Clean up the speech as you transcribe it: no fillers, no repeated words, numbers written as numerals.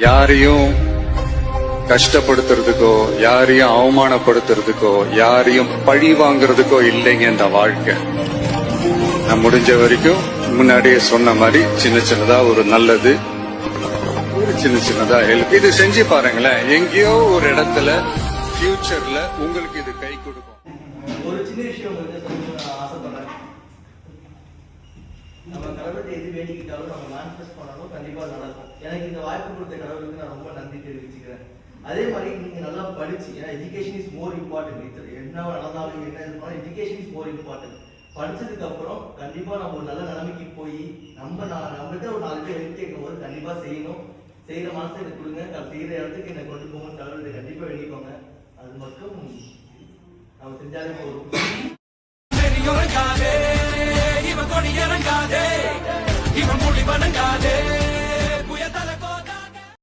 யாரையும் கஷ்டப்படுத்துறதுக்கோ யாரையும் அவமானப்படுத்துறதுக்கோ யாரையும் பழி வாங்குறதுக்கோ இல்லைங்க இந்த வாழ்க்கை. நான் முடிஞ்ச வரைக்கும் முன்னாடியே சொன்ன மாதிரி சின்ன சின்னதா ஒரு நல்லது, ஒரு சின்ன சின்னதா ஹெல்ப் இது செஞ்சு பாருங்களேன். எங்கேயோ ஒரு இடத்துல ஃபியூச்சர்ல உங்களுக்கு இது கை கொடுக்கும். ஒரு சின்ன விஷயம் ஆசைப்படுறேன். நம்ம கடவுளை எது வேண்டிக்கிட்டாலும் நம்ம மேனிஃபெஸ்ட் பண்ணாலும் கண்டிப்பா நடக்கும். எனக்கு இந்த வாய்ப்பு கொடுத்த கடவுளுக்கு நான் ரொம்ப நன்றி தெரிவிச்சுக்கிறேன். அதே மாதிரி நீங்க நல்லா படிச்சு, ஏன்னா எஜுகேஷன் இஸ் மோர் இம்பார்ட்டன்ட். என்ன நடந்தாலும் என்ன இருந்தாலும் எஜுகேஷன் இஸ் மோர் இம்பார்ட்டன்ட். படிச்சதுக்கு அப்புறம் கண்டிப்பா நம்ம ஒரு நல்ல நிலைமைக்கு போய் நம்மகிட்ட ஒரு 4 பேர் ஹெல்ப் கேட்கும் போது கண்டிப்பா செய்யணும். செய்யற மனசை எனக்கு கொடுங்க, நான் செய்யற இடத்துக்கு என்னை கொண்டு போகணும். கடவுளை கண்டிப்பா வேண்டிக்கோங்க. அது மட்டும் நம்ம செஞ்சாலே போதும். இவன் கொடி இறங்காதே, இவன் முடி வணங்காதே.